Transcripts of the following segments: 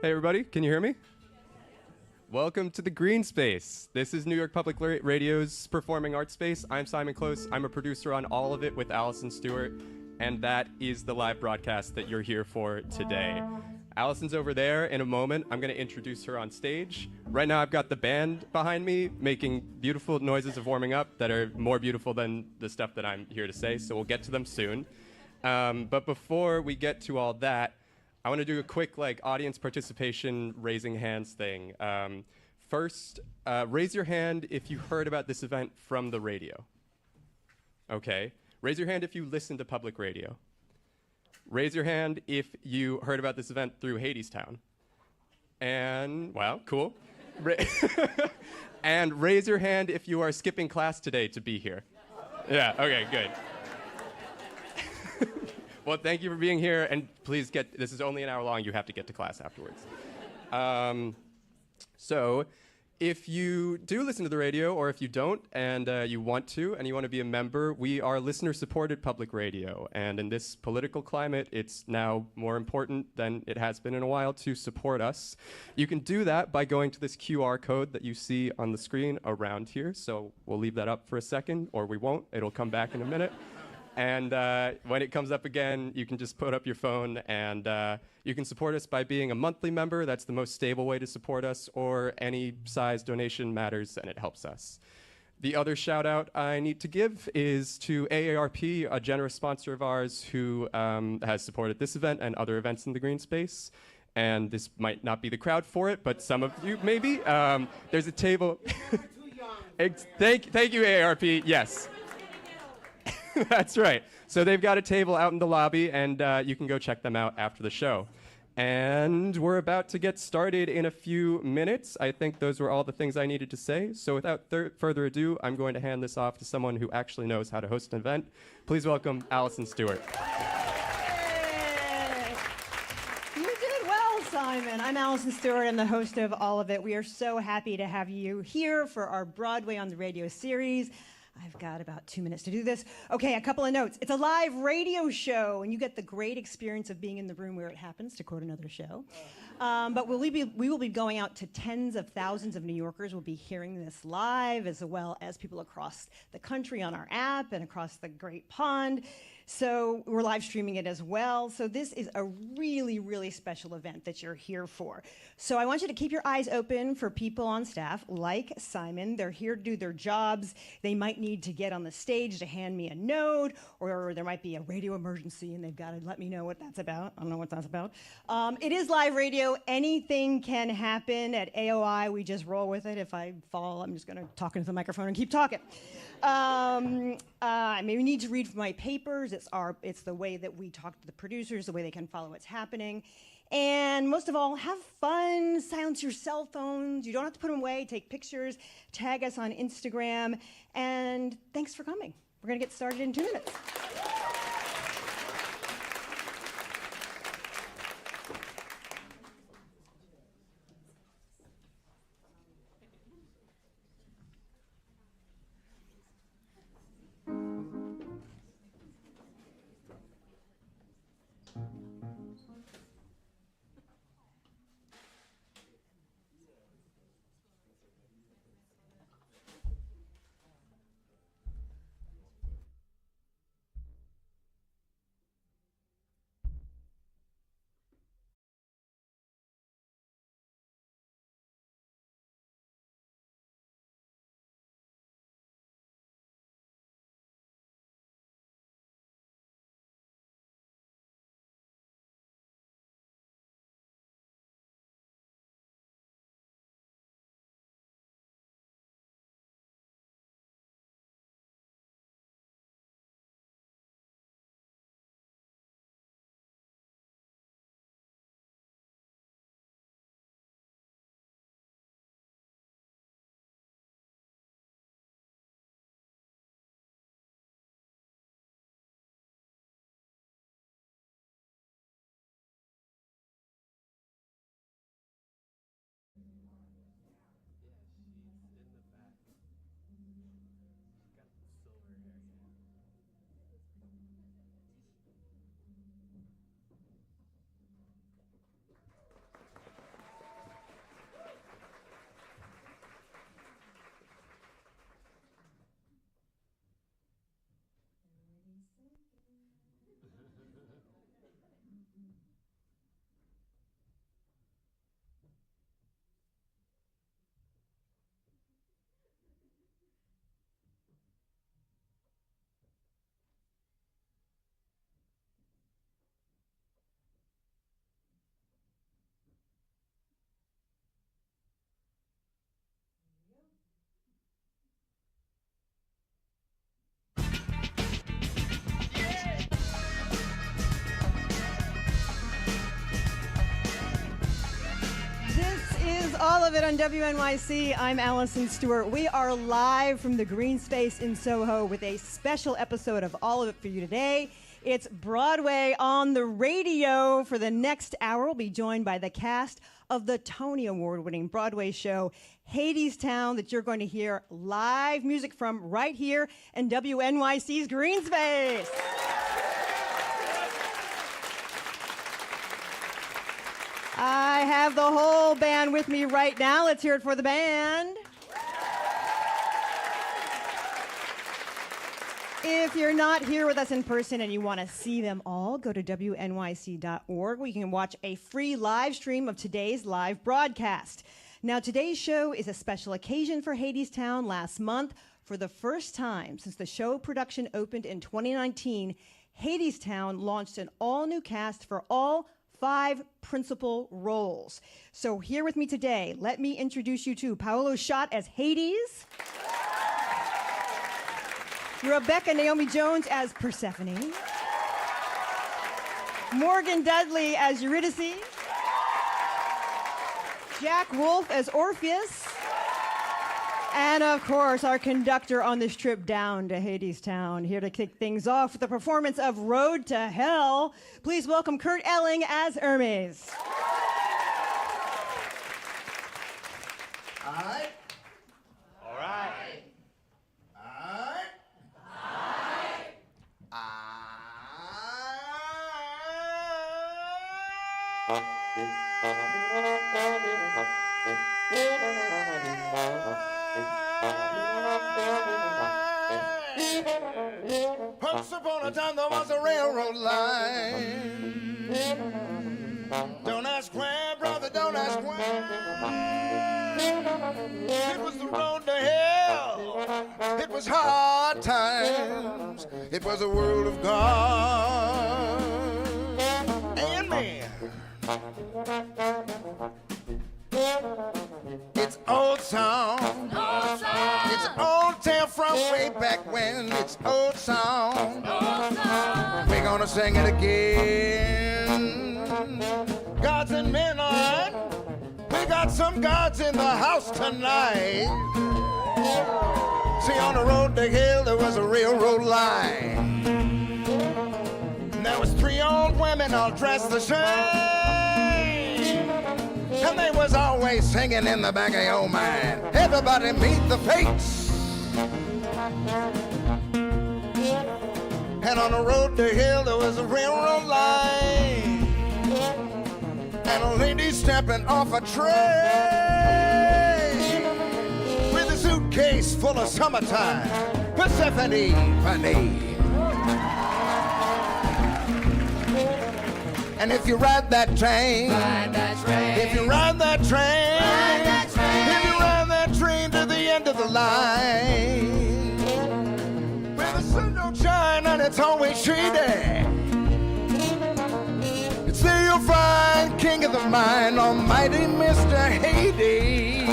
Hey everybody, can you hear me? Welcome to the Green Space. This is New York Public Radio's performing arts space. I'm Simon Close. I'm a producer on all of it with Allison Stewart, and that is the live broadcast that you're here for today. Allison's over there. In a moment, I'm going to introduce her on stage. Right now, I've got the band behind me making beautiful noises of warming up that are more beautiful than the stuff that I'm here to say, so we'll get to them soon. But before we get to all that, I want to do a quick audience participation raising hands thing. First, raise your hand if you heard about this event from the radio. Okay. Raise your hand if you listen to public radio. Raise your hand if you heard about this event through Hadestown. And, wow, cool. And raise your hand if you are skipping class today to be here. Yeah, okay, good. Well, thank you for being here, and please this is only an hour long, you have to get to class afterwards. So, if you do listen to the radio, or if you don't, and you want to be a member, we are listener-supported public radio, and in this political climate, it's now more important than it has been in a while to support us. You can do that by going to this QR code that you see on the screen around here, so we'll leave that up for a second, or we won't, it'll come back in a minute. And when it comes up again, you can just put up your phone, and you can support us by being a monthly member. That's the most stable way to support us, or any size donation matters, and it helps us. The other shout out I need to give is to AARP, a generous sponsor of ours who has supported this event and other events in the Green Space. And this might not be the crowd for it, but some of you maybe. There's a table. Thank you, AARP. Yes. That's right. So they've got a table out in the lobby, and you can go check them out after the show. And we're about to get started in a few minutes. I think those were all the things I needed to say. So without further ado, I'm going to hand this off to someone who actually knows how to host an event. Please welcome Allison Stewart. You did well, Simon. I'm Allison Stewart. I'm the host of all of it. We are so happy to have you here for our Broadway on the Radio series. I've got about 2 minutes to do this. Okay, a couple of notes. It's a live radio show, and you get the great experience of being in the room where it happens, to quote another show. But we will be going out to tens of thousands of New Yorkers. We'll be hearing this live, as well as people across the country on our app and across the Great Pond. So we're live streaming it as well. So this is a really, really special event that you're here for. So I want you to keep your eyes open for people on staff like Simon. They're here to do their jobs. They might need to get on the stage to hand me a note, or there might be a radio emergency and they've got to let me know what that's about. I don't know what that's about. It is live radio. Anything can happen. At AOI, we just roll with it. If I fall, I'm just going to talk into the microphone and keep talking. I maybe need to read from my papers. It's the way that we talk to the producers, the way they can follow what's happening. And most of all, have fun, silence your cell phones. You don't have to put them away. Take pictures, tag us on Instagram, and thanks for coming. We're going to get started in 2 minutes. is All of It on WNYC. I'm Allison Stewart. We are live from the Green Space in Soho with a special episode of All of It for you today. It's Broadway on the radio. For the next hour, we'll be joined by the cast of the Tony Award-winning Broadway show Hadestown, that you're going to hear live music from right here in WNYC's Green Space. I have the whole band with me right now. Let's hear it for the band. If you're not here with us in person and you want to see them all, go to WNYC.org, where you can watch a free live stream of today's live broadcast. Now, today's show is a special occasion for Hadestown. Last month, for the first time since the show production opened in 2019, Hadestown launched an all-new cast for all 5 principal roles. So here with me today, let me introduce you to Paolo Schott as Hades, Rebecca Naomi Jones as Persephone, Morgan Dudley as Eurydice, Jack Wolf as Orpheus, and of course, our conductor on this trip down to Hadestown, here to kick things off with the performance of Road to Hell. Please welcome Kurt Elling as Hermes. All right. All right. Once upon a time there was a railroad line. Don't ask where, brother, don't ask where. It was the road to hell. It was hard times. It was a world of God and man. It's old song. It's old tale from way back when. It's old song. We're gonna sing it again. Gods and men on. We got some gods in the house tonight. See, on the road to hell there was a railroad line. And there was 3 old women all dressed the same. And they was always singing in the back of your mind, everybody meet the fates. And on the road to hell there was a railroad line, and a lady stepping off a train with a suitcase full of summertime, Persephone, honey. And if you ride that train, if you ride that train, if you ride that train to the end of the line, where the sun don't shine and it's always shady, it's there you'll find King of the Mine, almighty Mr. Hades.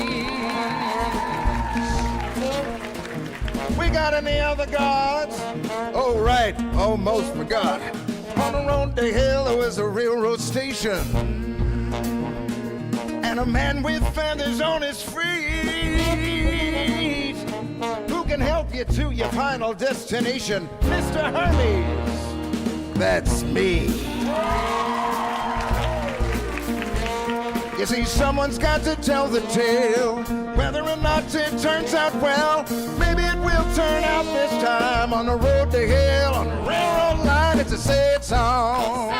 We got any other gods? Oh, right, almost forgot. On the road to hell there was a railroad station, and a man with feathers on his feet who can help you to your final destination, Mr. Hermes. That's me. You see, someone's got to tell the tale, whether or not it turns out well. Maybe it will turn out this time. On the road to hell, on the railroad line, it's a sad song.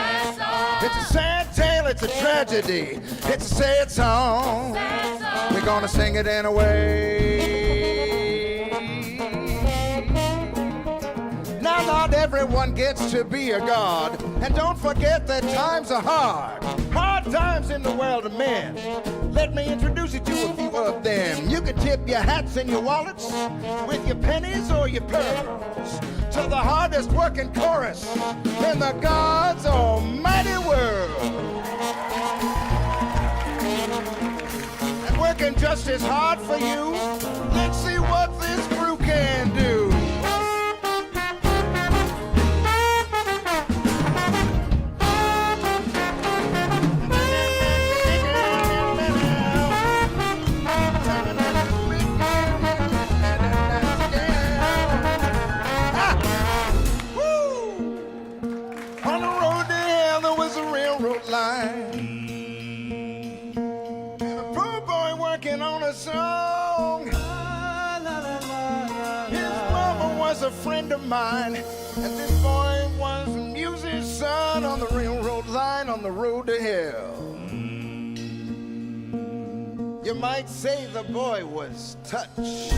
It's a sad tale, it's a tragedy. It's a sad song. We're gonna sing it anyway. Now not everyone gets to be a god, and don't forget that times are hard. Hard times in the world of men. Let me introduce you to a few of them. You can tip your hats and your wallets with your pennies or your pearls to the hardest working chorus in the God's almighty world. And working just as hard for you, let's see what this crew can do. working on a song. His mama was a friend of mine, and this boy was a musician on the railroad line on the road to hell. You might say the boy was touched, 'cause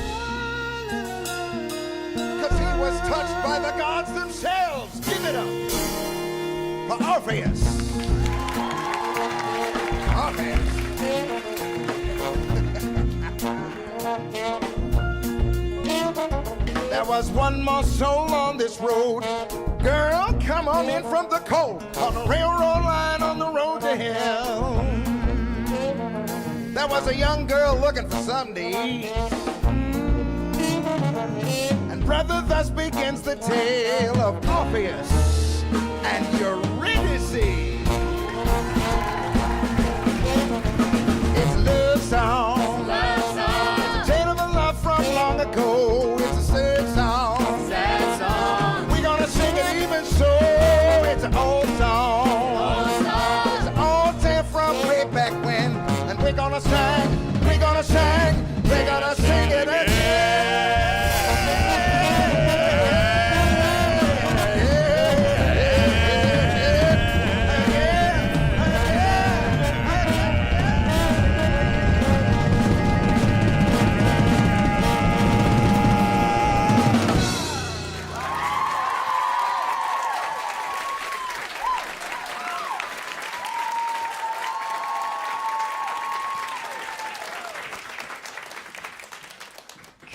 he was touched by the gods themselves. Give it up for Orpheus. Orpheus. There was one more soul on this road. Girl, come on in from the cold, on the railroad line on the road to hell. There was a young girl looking for something to eat. And brother, thus begins the tale of Orpheus and Eurydice. It's a love song. It's a tale of a love from long ago. It's a sad song. We're gonna sing it even so. It's an old song. It's an old tale from way back when. And we're gonna sing, we're gonna sing, we're gonna sing it again.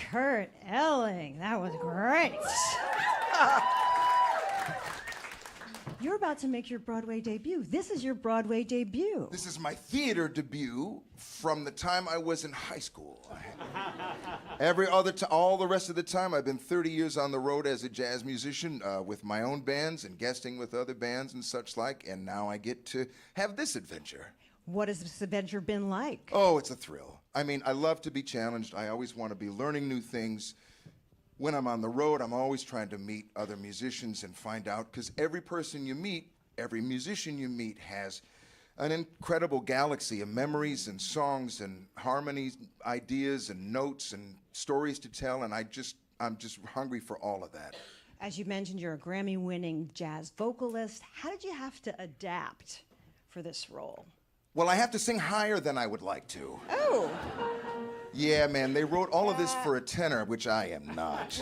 Kurt Elling, that was great. You're about to make your Broadway debut. This is your Broadway debut. This is my theater debut from the time I was in high school. All the rest of the time, I've been 30 years on the road as a jazz musician with my own bands and guesting with other bands and such like, and now I get to have this adventure. What has this adventure been like? Oh, it's a thrill. I mean, I love to be challenged. I always want to be learning new things. When I'm on the road, I'm always trying to meet other musicians and find out, because every person you meet, every musician you meet has an incredible galaxy of memories and songs and harmonies, ideas and notes and stories to tell, and I'm just hungry for all of that. As you mentioned, you're a Grammy-winning jazz vocalist. How did you have to adapt for this role? Well, I have to sing higher than I would like to. Oh. Yeah, man, they wrote all of this for a tenor, which I am not.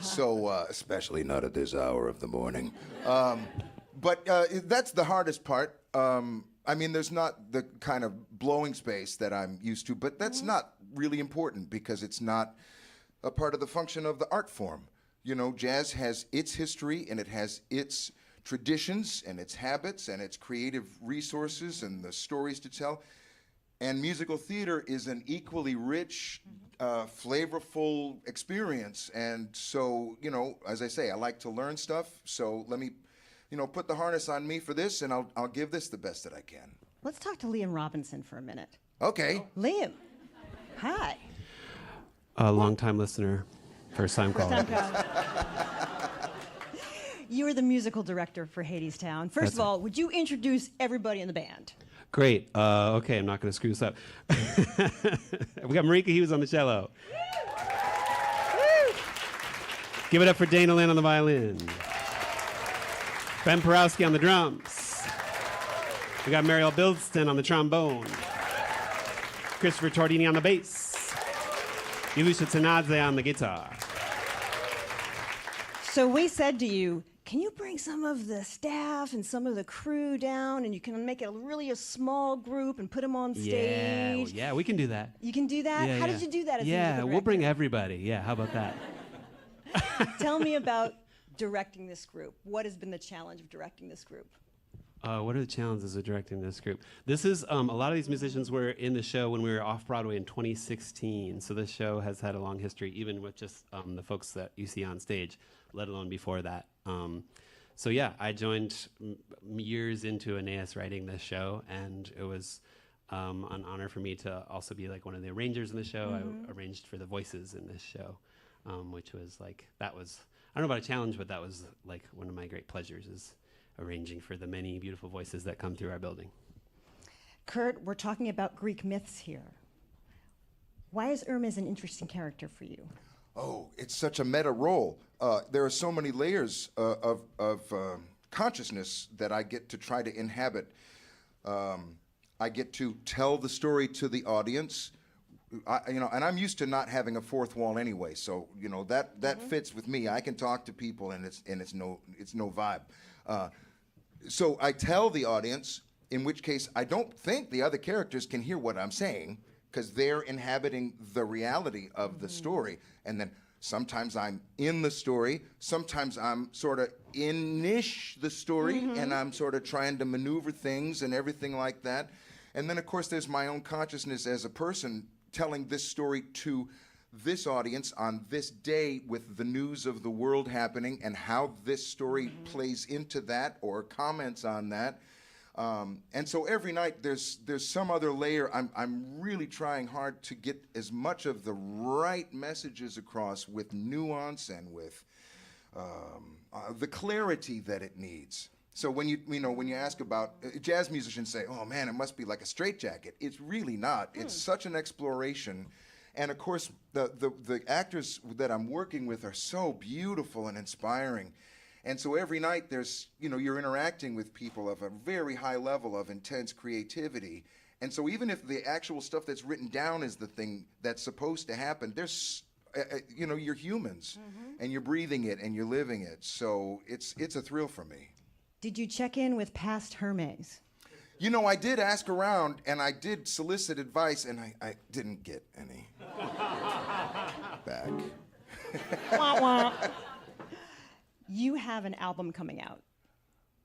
So, especially not at this hour of the morning. But that's the hardest part. I mean, there's not the kind of blowing space that I'm used to, but that's not really important because it's not a part of the function of the art form. You know, jazz has its history and it has its traditions and its habits and its creative resources and the stories to tell. And musical theater is an equally rich, flavorful experience. And so, you know, as I say, I like to learn stuff. So let me, you know, put the harness on me for this, and I'll give this the best that I can. Let's talk to Liam Robinson for a minute. Okay. Liam, hi. A long-time listener, first-time caller. You are the musical director for Hadestown. First of all, would you introduce everybody in the band? Great. Okay, I'm not going to screw this up. We got Marika Hughes on the cello. Give it up for Dana Lynn on the violin. Ben Porowski on the drums. We got Mariel Bilston on the trombone. Christopher Tordini on the bass. Ilusha Tsanadze on the guitar. So we said to you, can you bring some of the staff and some of the crew down, and you can make it really a small group and put them on stage? Yeah, we can do that. You can do that? How did you do that as a musical we'll director? bring everybody. Yeah, how about that? Tell me about directing this group. What has been the challenge of directing this group? What are the challenges of directing this group? This is, a lot of these musicians were in the show when we were off Broadway in 2016. So this show has had a long history, even with just the folks that you see on stage, let alone before that. So yeah, I joined years into Aeneas writing this show, and it was an honor for me to also be like one of the arrangers in the show. I arranged for the voices in this show, which was like, that was, I don't know about a challenge, but that was like one of my great pleasures, is arranging for the many beautiful voices that come through our building. Kurt, we're talking about Greek myths here. Why is Irma's an interesting character for you? Oh, it's such a meta role. There are so many layers of consciousness that I get to try to inhabit. I get to tell the story to the audience, and I'm used to not having a fourth wall anyway. So that fits with me. I can talk to people, and it's no vibe. So I tell the audience, in which case I don't think the other characters can hear what I'm saying, because they're inhabiting the reality of the story. And then sometimes I'm in the story, sometimes I'm sort of in-ish the story, and I'm sort of trying to maneuver things and everything like that. And then, of course, there's my own consciousness as a person telling this story to this audience on this day with the news of the world happening and how this story plays into that or comments on that. And so every night there's some other layer. I'm really trying hard to get as much of the right messages across with nuance and with the clarity that it needs. So when you ask about jazz musicians say, "Oh man, it must be like a straitjacket." It's really not. It's such an exploration. And of course, the actors that I'm working with are so beautiful and inspiring. And so every night you're interacting with people of a very high level of intense creativity. And so even if the actual stuff that's written down is the thing that's supposed to happen, you're humans and you're breathing it and you're living it. So it's a thrill for me. Did you check in with past Hermes? I did ask around and I did solicit advice and I didn't get any back. Wah, wah. You have an album coming out.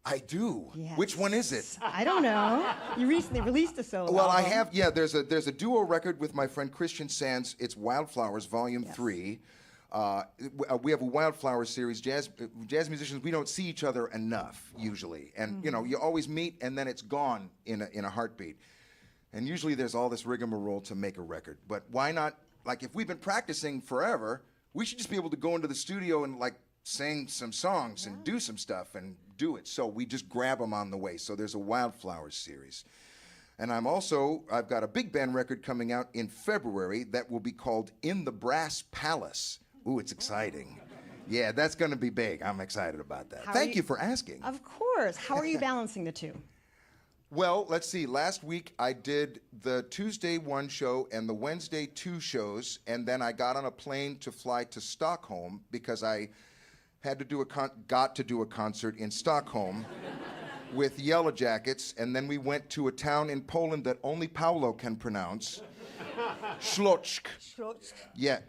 I do. Yes. Which one is it? I don't know. You recently released a solo Well, album. I have. Yeah, there's a duo record with my friend Christian Sands. It's Wildflowers, Volume 3. We have a Wildflower series. Jazz musicians, we don't see each other enough usually, and you always meet and then it's gone in a heartbeat. And usually there's all this rigmarole to make a record. But why not? Like if we've been practicing forever, we should just be able to go into the studio and sing some songs and do some stuff and do it. So we just grab them on the way. So there's a Wildflowers series. And I've got a big band record coming out in February that will be called In the Brass Palace. Ooh, it's exciting. Yeah, that's going to be big. I'm excited about that. Thank you for asking. Of course. How are you balancing the two? Well, let's see. Last week I did the Tuesday 1 show and the Wednesday 2 shows, and then I got on a plane to fly to Stockholm because I had to got to do a concert in Stockholm with Yellow Jackets, and then we went to a town in Poland that only Paulo can pronounce, Śląsk. Yeah,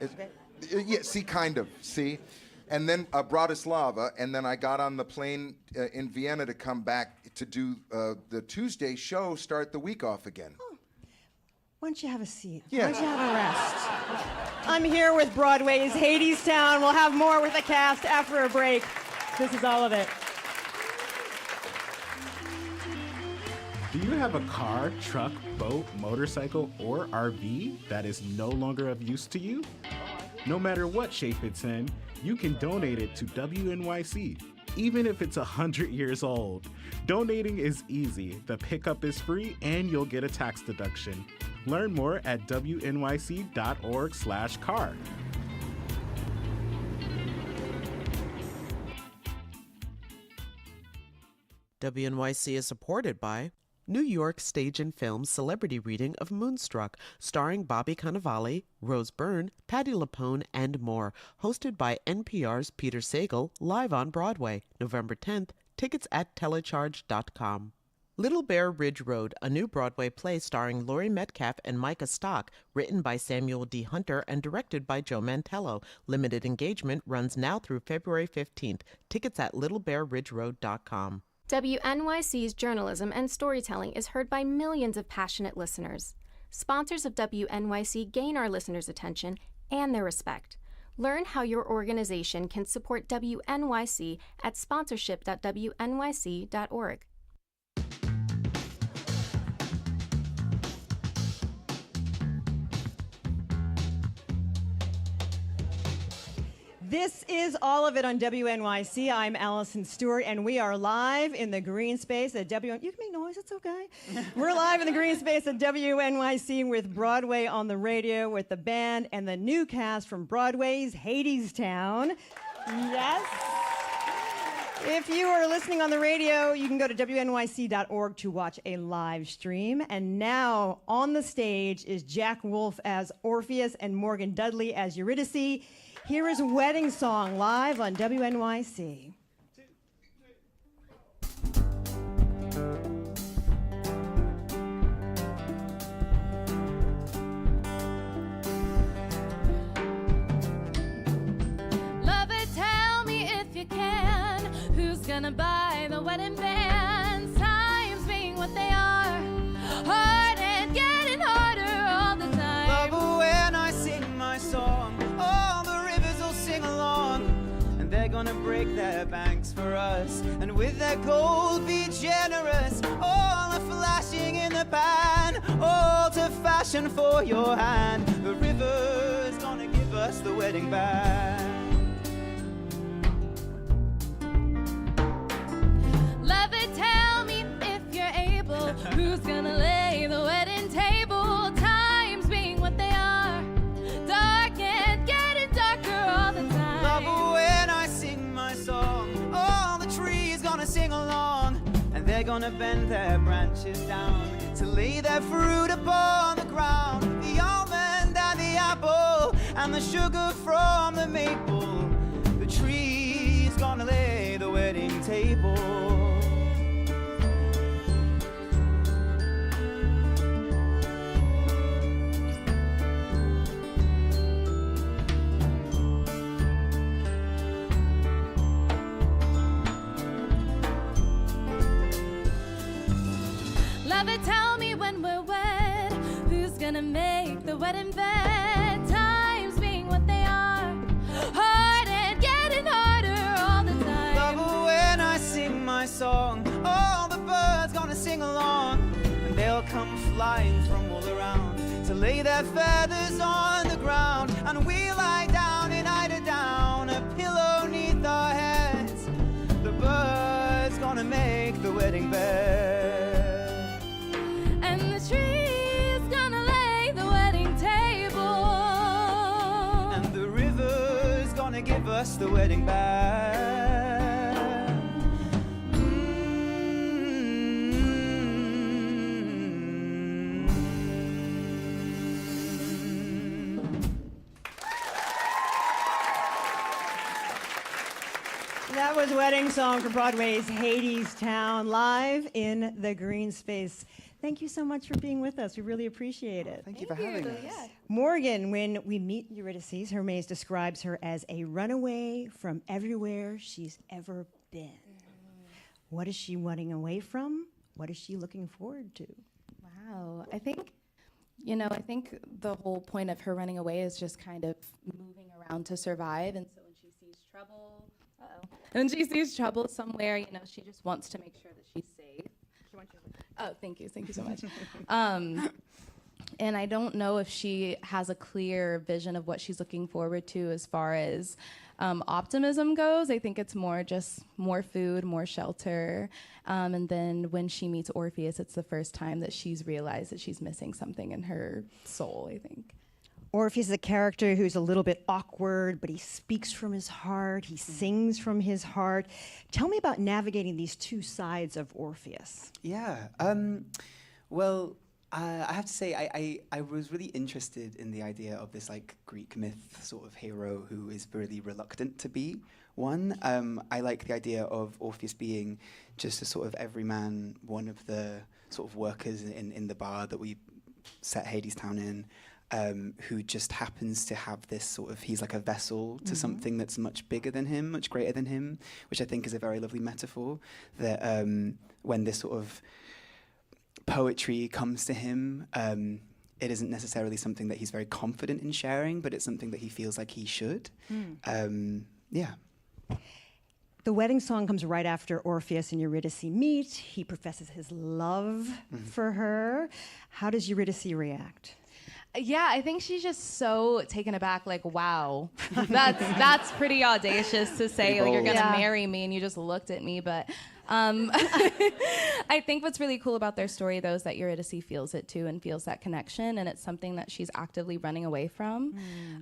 see. And then Bratislava, and then I got on the plane in Vienna to come back to do the Tuesday show, start the week off again. Oh. Why don't you have a seat? Yeah. Why don't you have a rest? I'm here with Broadway's Hadestown. We'll have more with the cast after a break. This is all of it. Do you have a car, truck, boat, motorcycle, or RV that is no longer of use to you? No matter what shape it's in, you can donate it to WNYC, even if it's 100 years old. Donating is easy, the pickup is free, and you'll get a tax deduction. Learn more at wnyc.org/car. WNYC is supported by New York Stage and Film celebrity reading of Moonstruck, starring Bobby Cannavale, Rose Byrne, Patti LuPone, and more. Hosted by NPR's Peter Sagal, live on Broadway, November 10th. Tickets at telecharge.com. Little Bear Ridge Road, a new Broadway play starring Laurie Metcalf and Micah Stock, written by Samuel D. Hunter and directed by Joe Mantello. Limited engagement runs now through February 15th. Tickets at littlebearridgeroad.com. WNYC's journalism and storytelling is heard by millions of passionate listeners. Sponsors of WNYC gain our listeners' attention and their respect. Learn how your organization can support WNYC at sponsorship.wnyc.org. This is All of It on WNYC. I'm Allison Stewart, and we are live in the green space at You can make noise, it's okay. We're live in the green space at WNYC with Broadway on the radio with the band and the new cast from Broadway's Hadestown. Yes. If you are listening on the radio, you can go to WNYC.org to watch a live stream. And now on the stage is Jack Wolf as Orpheus and Morgan Dudley as Eurydice. Here is Wedding Song live on WNYC. Lover, tell me if you can, who's gonna buy the wedding band? Times being what they are, hard and getting harder all the time. Lover, when I sing my song, all the rivers will sing along, and they're gonna break their banks for us, and with their gold be generous. All are flashing in the pan, all to fashion for your hand. The river's gonna give us the wedding band. Lover, tell me if you're able, who's gonna lay the wedding table? Times being what they are, dark and getting darker all the time. Lover, when I sing my song, all the trees gonna sing along, and they're gonna bend their branches down to lay their fruit upon the ground. The almond and the apple and the sugar from the maple. The tree's gonna lay the wedding table. Lover, tell me when we're wed, who's gonna make the wedding bed? Times being what they are, hard and getting harder all the time. Lover, when I sing my song, all the birds gonna sing along, and they'll come flying from all around to lay their feathers on the ground, and we lie down in eiderdown, a pillow neath our heads. The birds gonna make the wedding bed. And the tree's gonna lay the wedding table. And the river's gonna give us the wedding band. That was Wedding Song from Broadway's Hadestown, live in the green space. Thank you so much for being with us. We really appreciate it. Thank you for having us. Morgan, when we meet Eurydice, Hermes describes her as a runaway from everywhere she's ever been. What is she running away from? What is she looking forward to? Wow. I think the whole point of her running away is just kind of moving around to survive. And so when she sees trouble, somewhere, she just wants to make sure that she's safe. Oh, thank you so much. And I don't know if she has a clear vision of what she's looking forward to as far as optimism goes. I think it's more just more food, more shelter. And then when she meets Orpheus, it's the first time that she's realized that she's missing something in her soul, I think. Orpheus is a character who's a little bit awkward, but he speaks from his heart, he sings from his heart. Tell me about navigating these two sides of Orpheus. Yeah. Well, I have to say, I was really interested in the idea of this Greek myth sort of hero who is really reluctant to be one. I like the idea of Orpheus being just a sort of everyman, one of the sort of workers in the bar that we set Hadestown in, who just happens to have this sort of, he's like a vessel to something that's much bigger than him, much greater than him, which I think is a very lovely metaphor, that when this sort of poetry comes to him, it isn't necessarily something that he's very confident in sharing, but it's something that he feels like he should. Yeah. The wedding song comes right after Orpheus and Eurydice meet. He professes his love for her. How does Eurydice react? Yeah, I think she's just so taken aback, like, wow, that's pretty audacious to say, like, you're gonna marry me and you just looked at me. But I think what's really cool about their story, though, is that Eurydice feels it too and feels that connection, and it's something that she's actively running away from,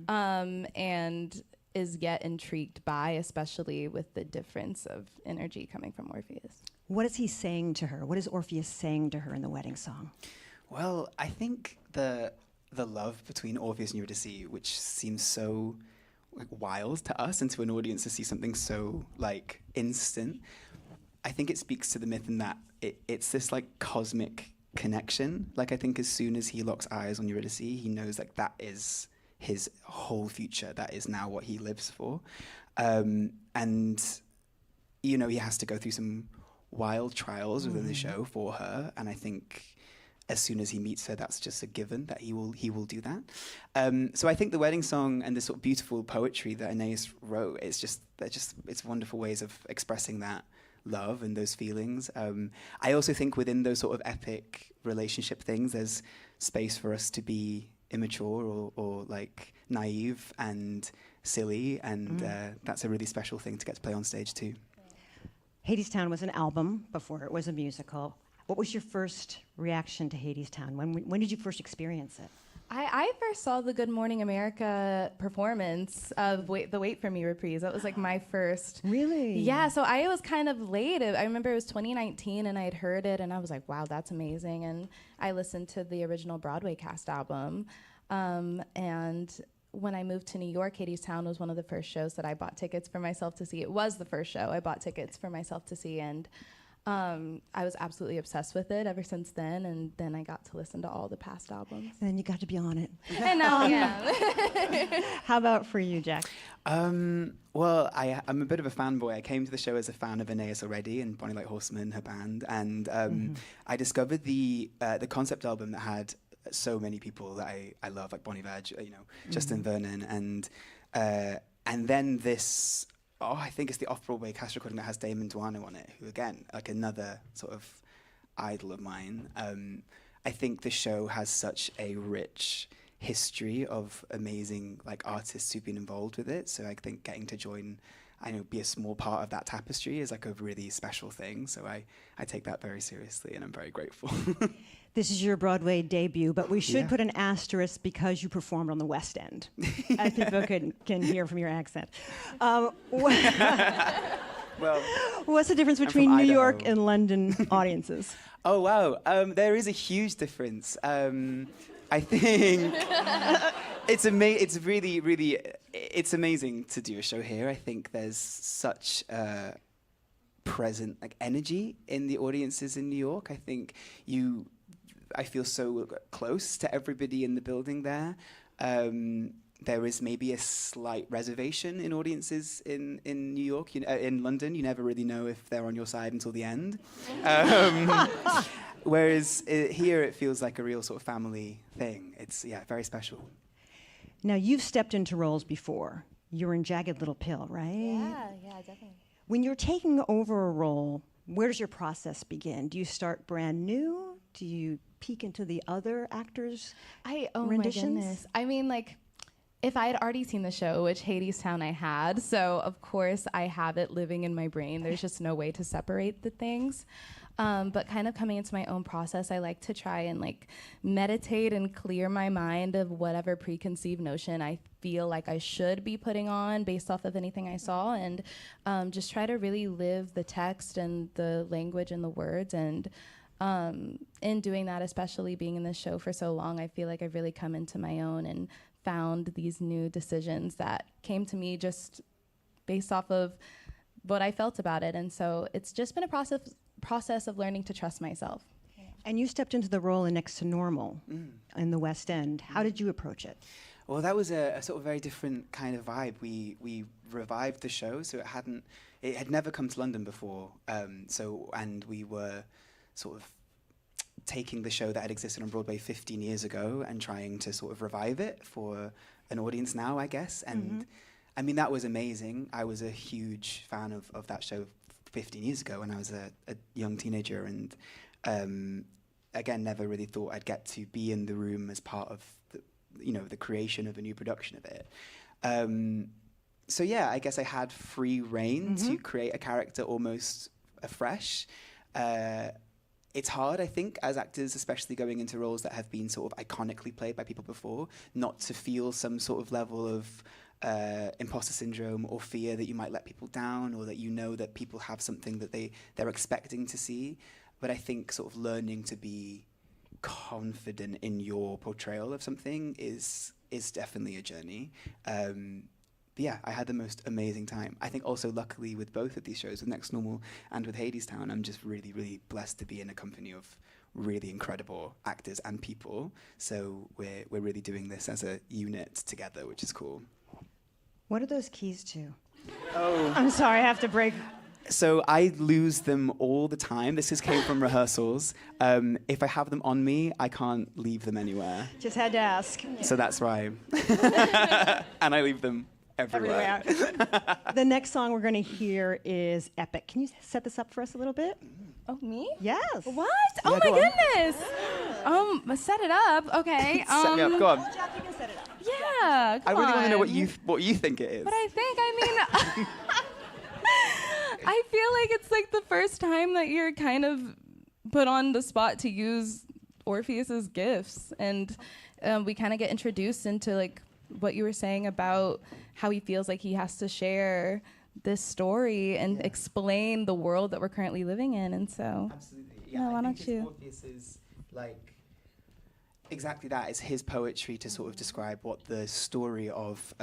and is yet intrigued by, especially with the difference of energy coming from Orpheus. What is he saying to her? What is Orpheus saying to her in the wedding song? Well, I think the love between Orpheus and Eurydice, which seems so like wild to us and to an audience to see something so like instant, I think it speaks to the myth in that it's this like cosmic connection. Like I think as soon as he locks eyes on Eurydice, he knows like that is his whole future. That is now what he lives for. And, you know, he has to go through some wild trials within the show for her. And I think as soon as he meets her, that's just a given that he will do that. So I think the wedding song and the sort of beautiful poetry that Aeneas wrote, it's wonderful ways of expressing that love and those feelings. I also think within those sort of epic relationship things, there's space for us to be immature or like naive and silly, and that's a really special thing to get to play on stage too. Hadestown was an album before it was a musical. What was your first reaction to Hadestown? When did you first experience it? I first saw the Good Morning America performance of the Wait For Me reprise. That was like my first. Really? Yeah, so I was kind of late. I remember it was 2019 and I had heard it and I was like, wow, that's amazing. And I listened to the original Broadway cast album. And when I moved to New York, Hadestown was one of the first shows that I bought tickets for myself to see. It was the first show I bought tickets for myself to see, and I was absolutely obsessed with it ever since then, and then I got to listen to all the past albums. And then you got to be on it. I know, yeah. How about for you, Jack? Well, I'm a bit of a fanboy. I came to the show as a fan of Aeneas already and Bonnie Light Horseman, her band, and I discovered the concept album that had so many people that I love, like Bonnie Veg, Justin Vernon, and then this. Oh, I think it's the off-Broadway cast recording that has Damon Duano on it, who, again, like another sort of idol of mine. I think the show has such a rich history of amazing like artists who've been involved with it. So I think getting to join, be a small part of that tapestry is like a really special thing. So I take that very seriously, and I'm very grateful. This is your Broadway debut, but we should put an asterisk because you performed on the West End. I think people can hear from your accent. Well, what's the difference between New York and London audiences? Oh, wow. There is a huge difference. I think it's really, really, it's amazing to do a show here. I think there's such present like energy in the audiences in New York. I think I feel so close to everybody in the building there. There is maybe a slight reservation in audiences in New York. In London, you never really know if they're on your side until the end. Whereas here, it feels like a real sort of family thing. It's, very special. Now, you've stepped into roles before. You were in Jagged Little Pill, right? Yeah, definitely. When you're taking over a role, where does your process begin? Do you start brand new? Do you peek into the other actors' renditions? My goodness. I mean, like, if I had already seen the show, which Hadestown I had, so of course I have it living in my brain. There's just no way to separate the things. But kind of coming into my own process, I like to try and like meditate and clear my mind of whatever preconceived notion I feel like I should be putting on based off of anything I saw, and just try to really live the text and the language and the words. And in doing that, especially being in this show for so long, I feel like I've really come into my own and found these new decisions that came to me just based off of what I felt about it. And so it's just been a process of learning to trust myself. And you stepped into the role in Next to Normal in the West End. How did you approach it? Well, that was a sort of very different kind of vibe. We revived the show, so it had never come to London before. And we were sort of taking the show that had existed on Broadway 15 years ago and trying to sort of revive it for an audience now, I guess. And I mean, that was amazing. I was a huge fan of that show 15 years ago when I was a young teenager, and again, never really thought I'd get to be in the room as part of the creation of a new production of it. So yeah, I guess I had free reign to create a character almost afresh. It's hard, I think, as actors, especially going into roles that have been sort of iconically played by people before, not to feel some sort of level of imposter syndrome or fear that you might let people down, or that that people have something that they're expecting to see. But I think sort of learning to be confident in your portrayal of something is definitely a journey. But yeah, I had the most amazing time. I think also, luckily, with both of these shows, with Next Normal and with Hadestown, I'm just really, really blessed to be in a company of really incredible actors and people. So we're really doing this as a unit together, which is cool. What are those keys to? Oh. I'm sorry, I have to break. So I lose them all the time. This just came from rehearsals. If I have them on me, I can't leave them anywhere. Just had to ask. So that's why. And I leave them everywhere. The next song we're going to hear is Epic. Can you set this up for us a little bit? Oh, me? Yes. What? Yeah, oh my go on. goodness. Set it up. Okay. Set me up. Go on. Jeff, you can set it up. Yeah. I Come really want to know on. what you think it is. But I mean, I feel like it's like the first time that you're kind of put on the spot to use Orpheus's gifts, and we kind of get introduced into like what you were saying about how he feels like he has to share this story and explain the world that we're currently living in. And so, Absolutely. Yeah, why don't you? Orpheus is like exactly that. It's his poetry to sort of describe what the story of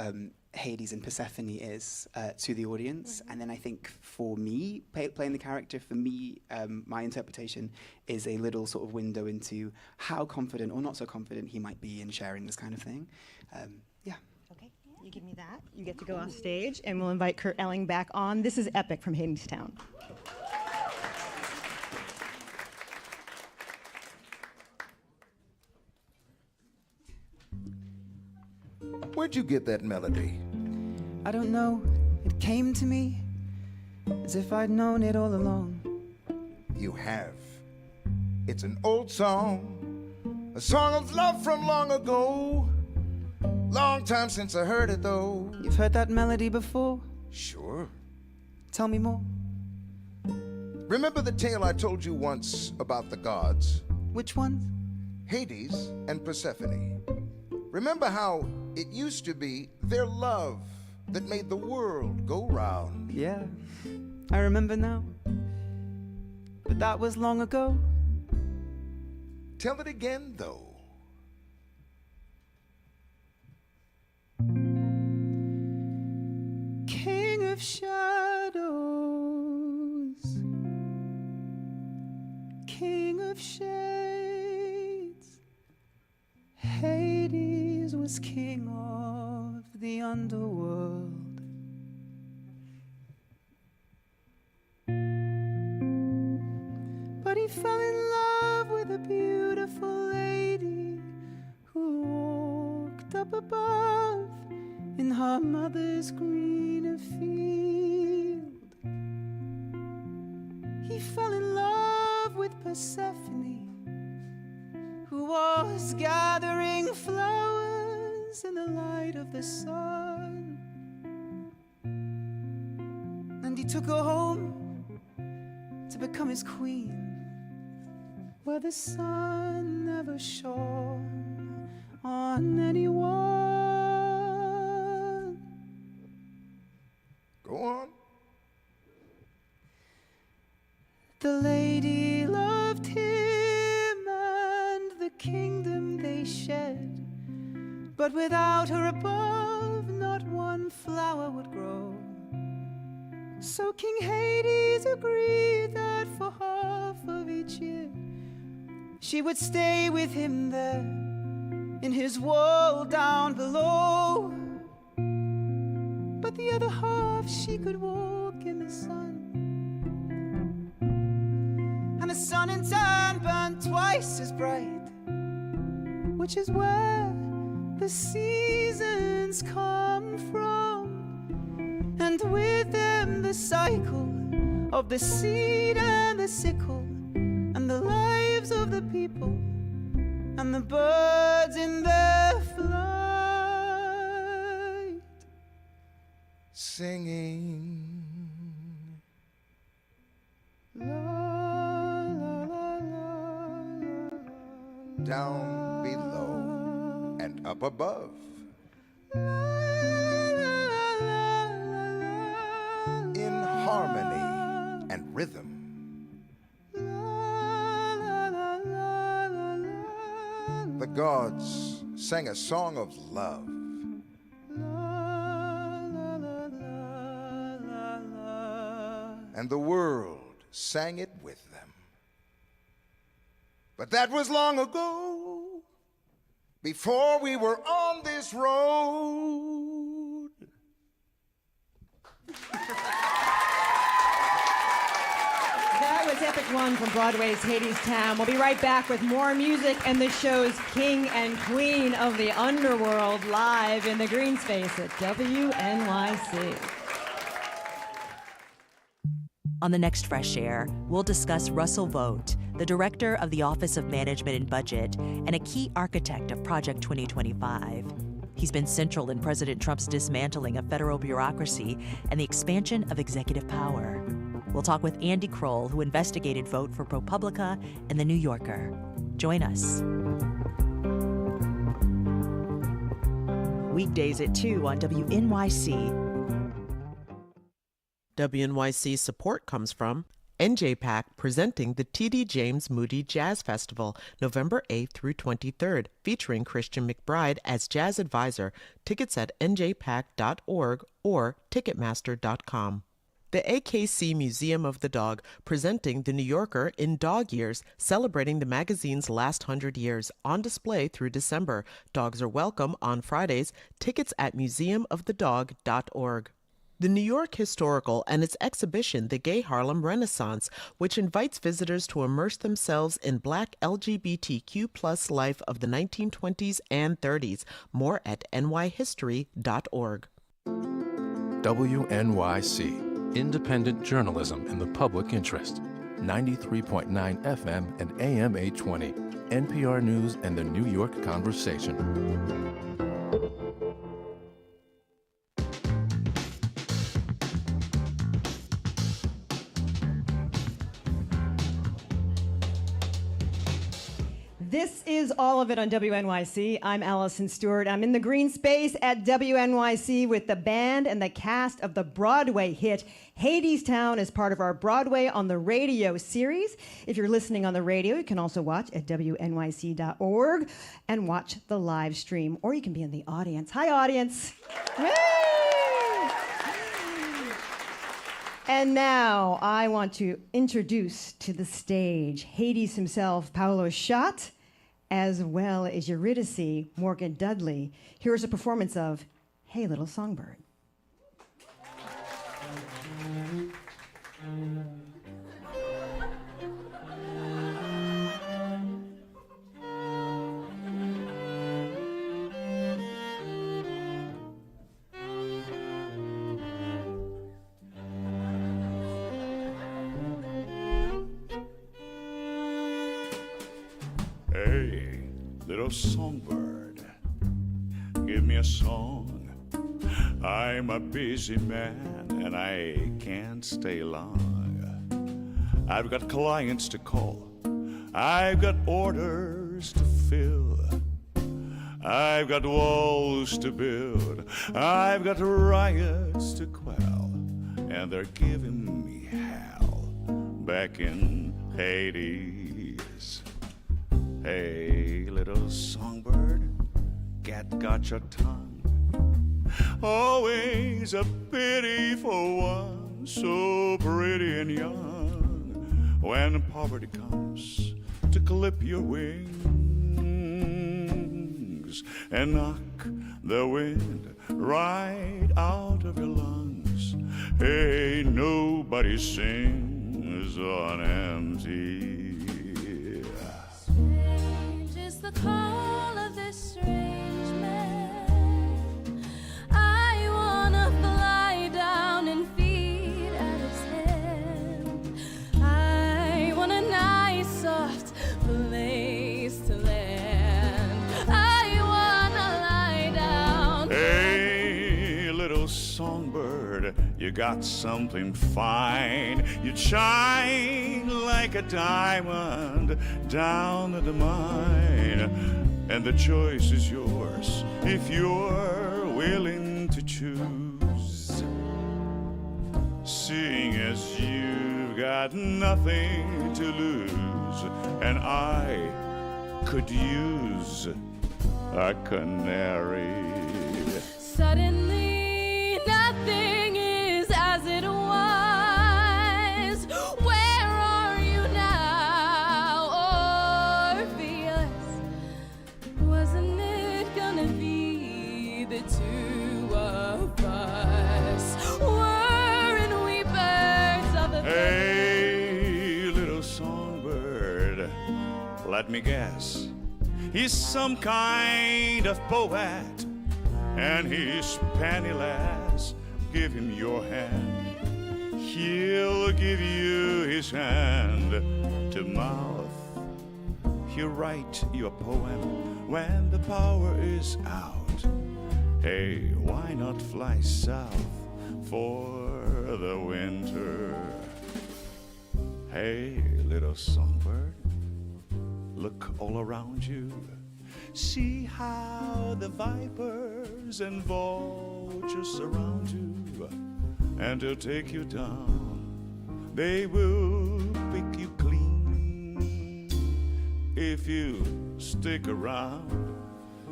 Hades and Persephone is to the audience. And then I think for me, playing the character, for me, my interpretation is a little sort of window into how confident or not so confident he might be in sharing this kind of thing. Yeah. Okay, you give me that. You get to go off stage, and we'll invite Kurt Elling back on. This is Epic from Hadestown. Where'd you get that melody? I don't know. It came to me as if I'd known it all along. You have. It's an old song, a song of love from long ago. Long time since I heard it, though. You've heard that melody before? Sure. Tell me more. Remember the tale I told you once about the gods? Which ones? Hades and Persephone. Remember how it used to be their love that made the world go round? Yeah, I remember now. But that was long ago. Tell it again, though. King of shadows, king of shades, Hades was king of the underworld. But he fell in love with a beautiful lady who walked up above in her mother's greener field. He fell in love with Persephone, who was gathering flowers in the light of the sun. And he took her home to become his queen, where the sun never shone on anyone. Go on. The lady loved him and the kingdom they shared, but without her above, not one flower would grow. So King Hades agreed that for half of each year she would stay with him there in his world down below. But the other half she could walk in the sun, and the sun in turn burned twice as bright, which is where the seasons come from, and with them the cycle of the seed and the sickle, and the lives of the people, and the birds in their flight singing. La, la, la, la, la, down below and up above. In harmony and rhythm. The gods sang a song of love. And the world sang it with them. But that was long ago, before we were on this road. That was Epic One from Broadway's Hadestown. We'll be right back with more music and the show's king and queen of the underworld live in the green space at WNYC. On the next Fresh Air, we'll discuss Russell Vogt, the director of the Office of Management and Budget and a key architect of Project 2025. He's been central in President Trump's dismantling of federal bureaucracy and the expansion of executive power. We'll talk with Andy Kroll, who investigated Vogt for ProPublica and The New Yorker. Join us. Weekdays at 2 on WNYC. WNYC support comes from NJPAC presenting the T.D. James Moody Jazz Festival, November 8th through 23rd, featuring Christian McBride as jazz advisor. Tickets at njpac.org or ticketmaster.com. The AKC Museum of the Dog presenting The New Yorker in Dog Years, celebrating the magazine's last 100 years, on display through December. Dogs are welcome on Fridays. Tickets at museumofthedog.org. The New York Historical and its exhibition, The Gay Harlem Renaissance, which invites visitors to immerse themselves in Black LGBTQ+ life of the 1920s and 30s. More at nyhistory.org. WNYC, independent journalism in the public interest. 93.9 FM and AM 820. NPR News and the New York Conversation. This is All of It on WNYC. I'm Allison Stewart. I'm in the green space at WNYC with the band and the cast of the Broadway hit Hadestown as part of our Broadway on the Radio series. If you're listening on the radio, you can also watch at WNYC.org and watch the live stream, or you can be in the audience. Hi, audience. Yay! And now I want to introduce to the stage Hades himself, Paolo Schott, as well as Eurydice, Morgan Dudley. Here's a performance of Hey Little Songbird. Hey, little songbird, give me a song. I'm a busy man and I can't stay long. I've got clients to call, I've got orders to fill, I've got walls to build, I've got riots to quell, and they're giving me hell back in Hades. Hey, little songbird, got your tongue. Always a pity for one so pretty and young. When poverty comes to clip your wings and knock the wind right out of your lungs, hey, nobody sings on empty. Is the call of this strange man. I wanna fly down and feed at his hand. I want a nice soft place to land. songbird, you got something fine. You shine like a diamond down at the mine. And the choice is yours if you're willing to choose. Seeing as you've got nothing to lose, and I could use a canary. Suddenly, nothing is as it was. Where are you now, Orpheus? Wasn't it gonna be the two of us? Weren't we birds of a Hey, little songbird, let me guess. He's some kind of poet, and he's penniless. Give him your hand, he'll give you his hand to mouth. He'll write you a poem when the power is out. Hey, why not fly south for the winter? Hey, little songbird, look all around you. See how the vipers and vultures surround you, and they'll take you down. They will pick you clean if you stick around.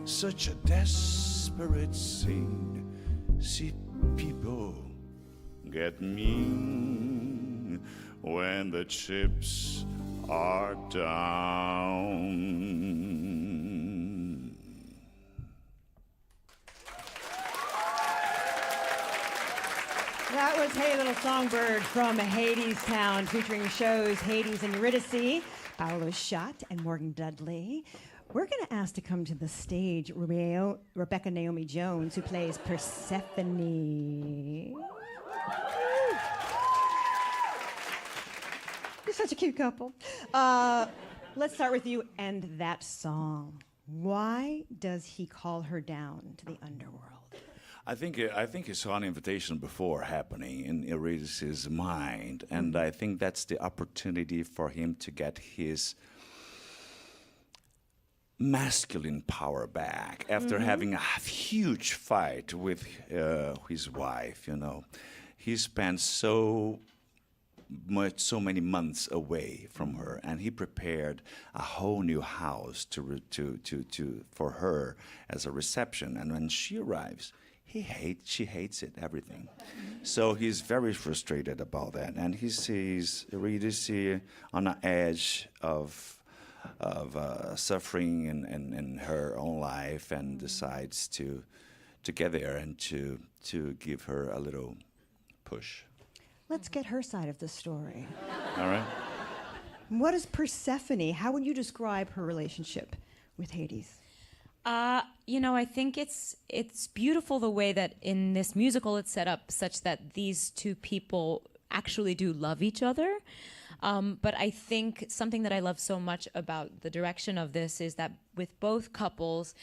Such a desperate scene. See people get mean when the chips are down. That was Hey Little Songbird from Hadestown, featuring shows Hades and Eurydice, Paolo Schott and Morgan Dudley. We're going to ask to come to the stage Rebecca Naomi Jones, who plays Persephone. You're such a cute couple. Let's start with you and that song. Why does he call her down to the underworld? I think he saw an invitation before happening in Eurydice's mind, and I think that's the opportunity for him to get his masculine power back after having a huge fight with his wife. You know, he spent so many months away from her, and he prepared a whole new house for her as a reception. And when she arrives, she hates it, everything. So he's very frustrated about that, and he sees Eurydice on the edge of suffering in her own life, and decides to get there and to give her a little push. Let's get her side of the story. All right. What is Persephone? How would you describe her relationship with Hades? I think it's beautiful the way that in this musical it's set up such that these two people actually do love each other. But I think something that I love so much about the direction of this is that with both couples,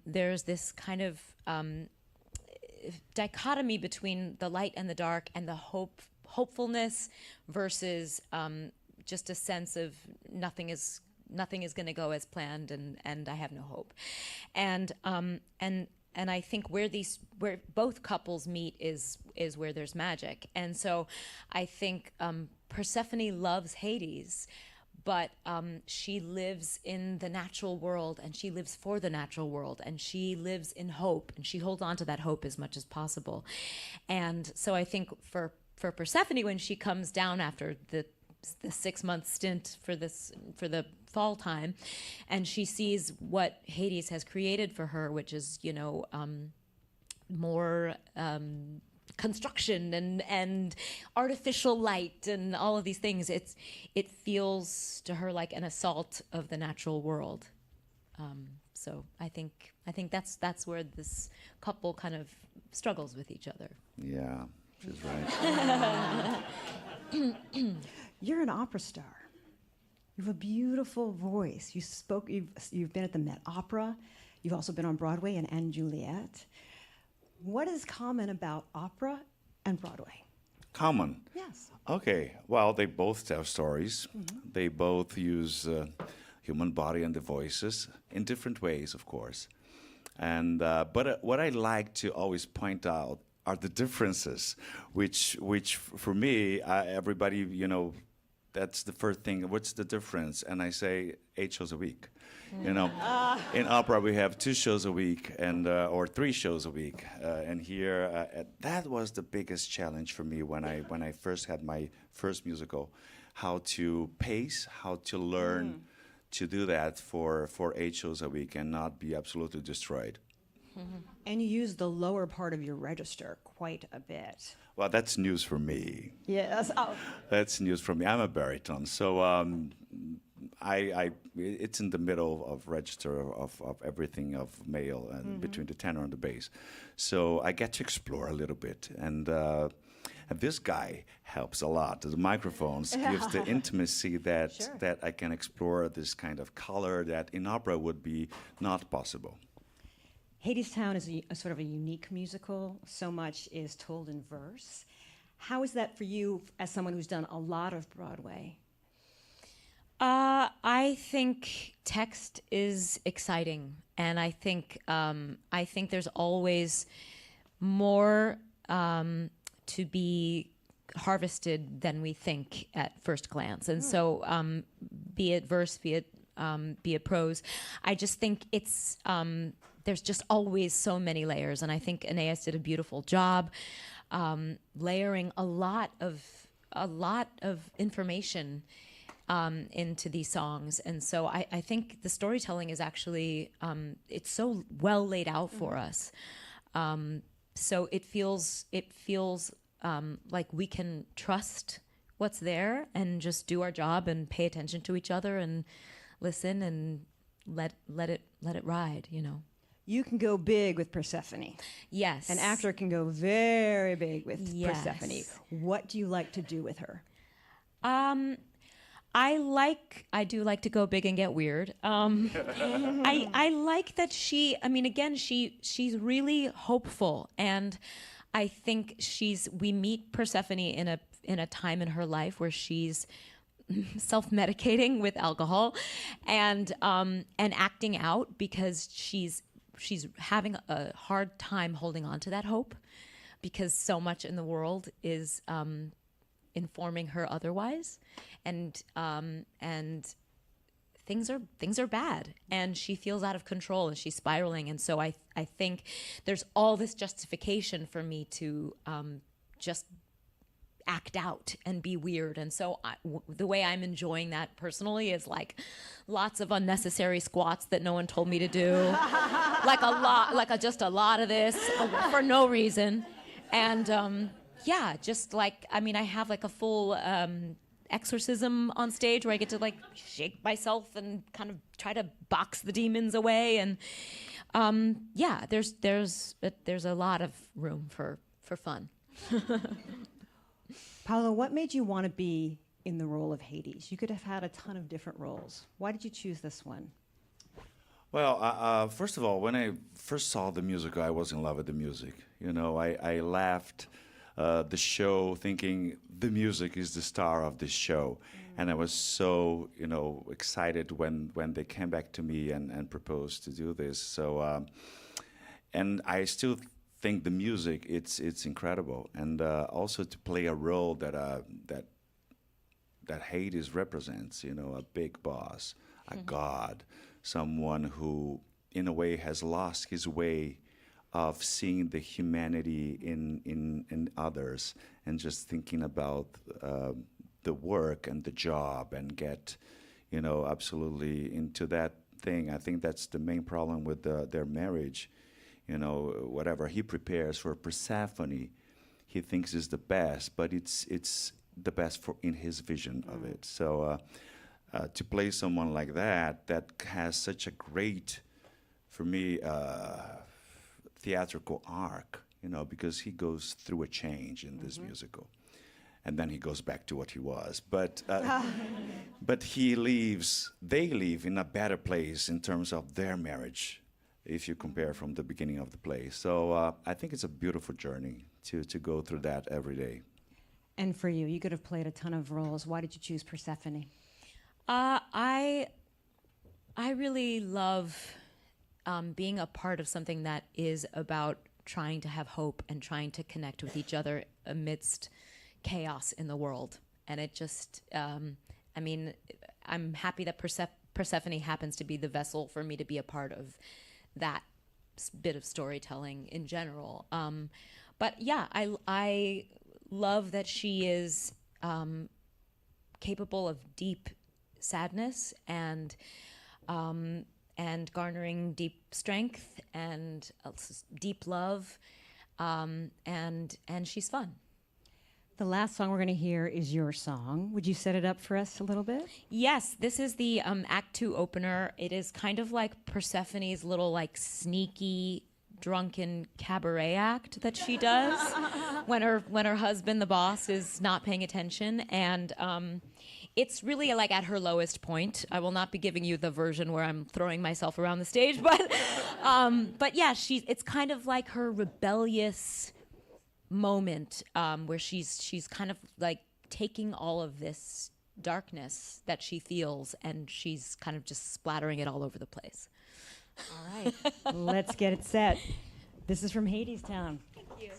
there's this kind of dichotomy between the light and the dark, and the hopefulness versus just a sense of nothing is going to go as planned, and I have no hope. And I think where both couples meet is where there's magic. And so I think Persephone loves Hades, but she lives in the natural world, and she lives for the natural world, and she lives in hope, and she holds on to that hope as much as possible. And so I think for Persephone, when she comes down after the 6-month stint for the fall time, and she sees what Hades has created for her, which is more construction and artificial light and all of these things, it feels to her like an assault of the natural world. So I think that's where this couple kind of struggles with each other. Yeah, she's right. You're an opera star. You have a beautiful voice. You've been at the Met Opera. You've also been on Broadway in & Juliet. What is common about opera and Broadway? Common. Yes. Okay. Well, they both tell stories. They both use human body and the voices in different ways, of course. And but what I like to always point out are the differences, which for me, everybody, that's the first thing. What's the difference? And I say 8 shows a week. In opera we have 2 shows a week and or 3 shows a week. And here that was the biggest challenge for me when I first had my first musical, how to pace, how to learn to do that for 8 shows a week and not be absolutely destroyed. And you use the lower part of your register quite a bit. Well, that's news for me. Yes. Oh. That's news for me. I'm a baritone, so it's in the middle of register of everything of male and between the tenor and the bass. So I get to explore a little bit, and this guy helps a lot. The microphones gives the intimacy that I can explore this kind of color that in opera would be not possible. Hadestown is a sort of a unique musical. So much is told in verse. How is that for you as someone who's done a lot of Broadway? I think text is exciting, and I think there's always more to be harvested than we think at first glance. And so, be it verse, be it prose, I just think it's there's just always so many layers, and I think Aeneas did a beautiful job layering a lot of information into these songs. And so I think the storytelling is actually it's so well laid out for us. So it feels like we can trust what's there and just do our job and pay attention to each other and listen and let it ride, You can go big with Persephone. Yes. An actor can go very big with Yes. Persephone. What do you like to do with her? I do like to go big and get weird. I like that she's really hopeful, and I think we meet Persephone in a time in her life where she's self-medicating with alcohol and acting out because she's having a hard time holding on to that hope because so much in the world is informing her otherwise, and things are bad, and she feels out of control and she's spiraling. And so I think there's all this justification for me to just act out and be weird. And so the way I'm enjoying that personally is like lots of unnecessary squats that no one told me to do, just a lot of this for no reason. And I have like a full exorcism on stage where I get to like shake myself and kind of try to box the demons away. And there's a lot of room for fun. Paolo, what made you want to be in the role of Hades? You could have had a ton of different roles. Why did you choose this one? Well, first of all, when I first saw the musical, I was in love with the music. I laughed the show thinking the music is the star of this show. And I was so, excited when they came back to me and proposed to do this. So, and I still think the music, it's incredible. And also to play a role that Hades represents, a big boss, a god, someone who, in a way, has lost his way of seeing the humanity in others and just thinking about the work and the job and get, absolutely into that thing. I think that's the main problem with their marriage. Whatever he prepares for Persephone, he thinks is the best, but it's the best in his vision of it. So to play someone like that has such a great, for me, theatrical arc, because he goes through a change in this musical, and then he goes back to what he was. But they leave in a better place in terms of their marriage. if you compare from the beginning of the play. So I think it's a beautiful journey to go through that every day. And for you, you could have played a ton of roles. Why did you choose Persephone? I really love being a part of something that is about trying to have hope and trying to connect with each other amidst chaos in the world. And it just, I mean, I'm happy that Persephone happens to be the vessel for me to be a part of that bit of storytelling in general. But yeah, I love that she is capable of deep sadness and garnering deep strength and deep love, and she's fun. The last song we're going to hear is your song. Would you set it up for us a little bit? Yes, this is the Act 2 opener. It is kind of like Persephone's little like sneaky drunken cabaret act that she does when her husband, the boss, is not paying attention, and it's really like at her lowest point. I will not be giving you the version where I'm throwing myself around the stage, but yeah, it's kind of like her rebellious moment where she's kind of like taking all of this darkness that she feels and she's kind of just splattering it all over the place. All right, let's get it set. This is from Hadestown. Thank you.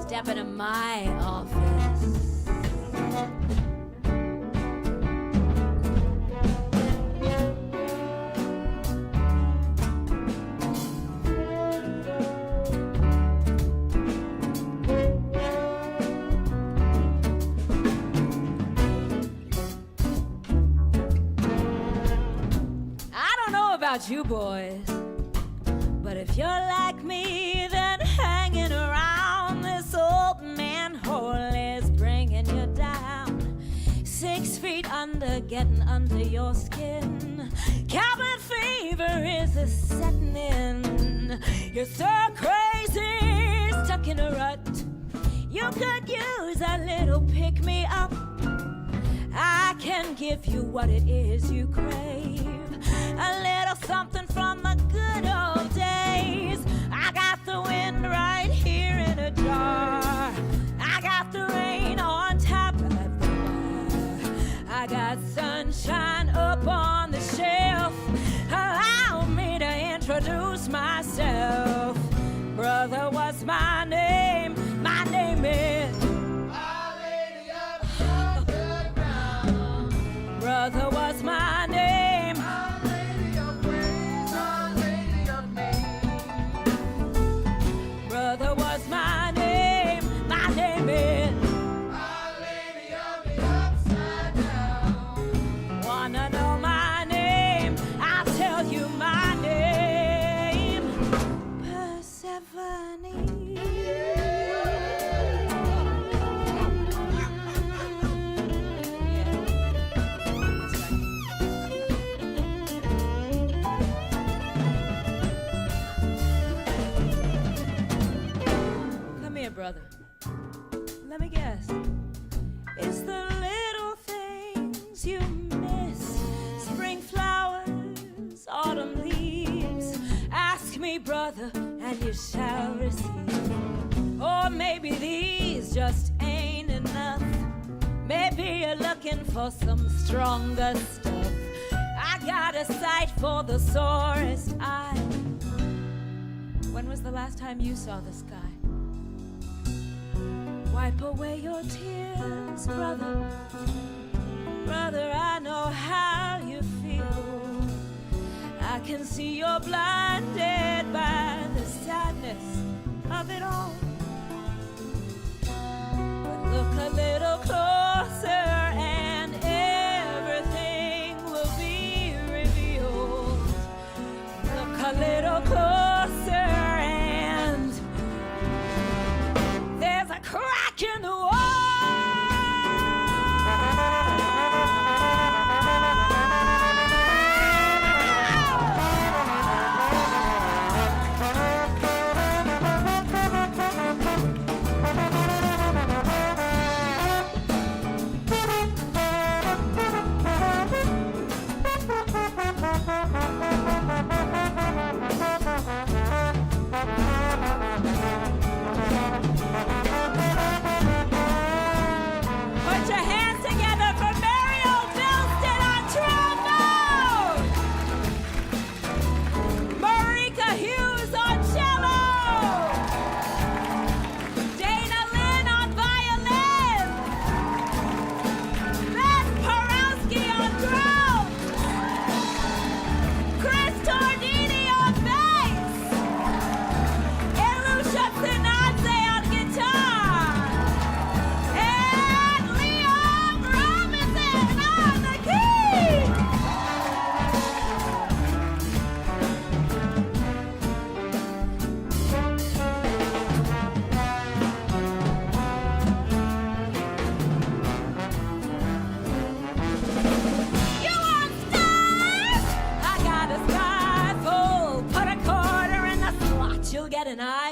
Step into my office. I don't know about you boys, but if you're like me, then hanging around this old manhole is bringing you down. 6 feet under, getting under your skin. Cabin fever is a setting in. You're so crazy, stuck in a rut. You could use a little pick-me-up. I can give you what it is you crave. A little something from the good old days. I got the wind right here in a jar. I got the rain on top of the bar. I got sunshine up on the shelf. Allow me to introduce myself. Brother, what's my name? My name is Our Lady of the Ground. Brother, what's my name? Our Lady of Ways, Our Lady of Names. Brother, what's my name? My name is Our Lady of the Upside Down. Wanna know my name? I'll tell you my name. Persephone. Come here, brother. Let me guess. It's the little things you miss. Spring flowers, autumn leaves. Ask me, brother, and you shall receive. Or maybe these just ain't enough. Maybe you're looking for some stronger stuff. I got a sight for the sorest eye. When was the last time you saw the sky? Wipe away your tears, brother. Brother, I know how you feel. I can see you're blinded by the sadness of it all. But look a little closer and everything will be revealed. Look a little closer and there's a crack in the wall.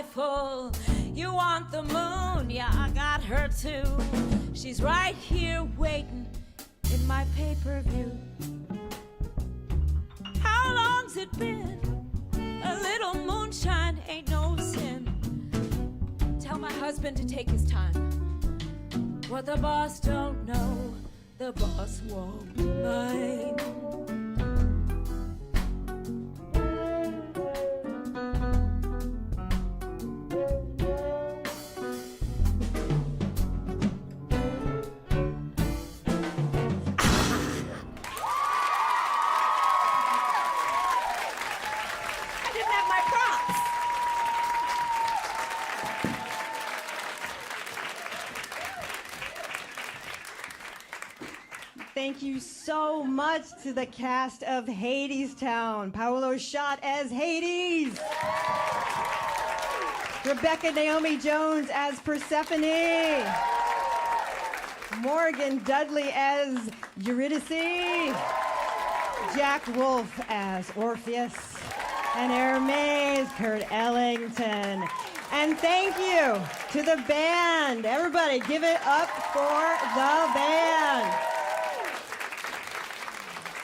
trifle. You want the moon, yeah, I got her too. She's right here waiting in my pay-per-view. How long's it been? A little moonshine ain't no sin. Tell my husband to take his time. What the boss don't know, the boss won't mind. Thank you so much to the cast of Hadestown. Paolo Schott as Hades. Rebecca Naomi Jones as Persephone. Morgan Dudley as Eurydice. Jack Wolf as Orpheus. And Hermes Kurt Ellington. And thank you to the band. Everybody give it up for the band.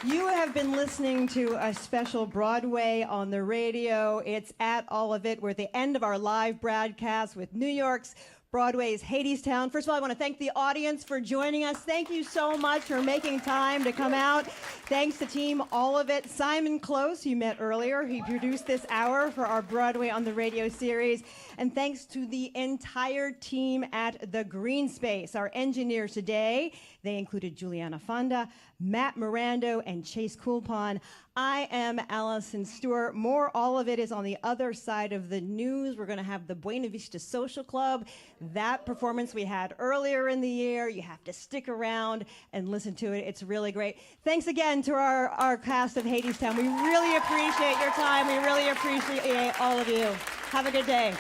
You have been listening to a special Broadway on the radio. It's at all of it. We're at the end of our live broadcast with New York's Broadway's Hadestown. First of all, I want to thank the audience for joining us. Thank you so much for making time to come out. Thanks to Team All of It. Simon Close, you met earlier. He produced this hour for our Broadway on the Radio series. And thanks to the entire team at the Green Space. Our engineers today, they included Juliana Fonda, Matt Mirando, and Chase Coulpon. I am Allison Stewart. More All of It is on the other side of the news. We're going to have the Buena Vista Social Club. That performance we had earlier in the year. You have to stick around and listen to it. It's really great. Thanks again to our cast of Hadestown. We really appreciate your time. We really appreciate all of you. Have a good day.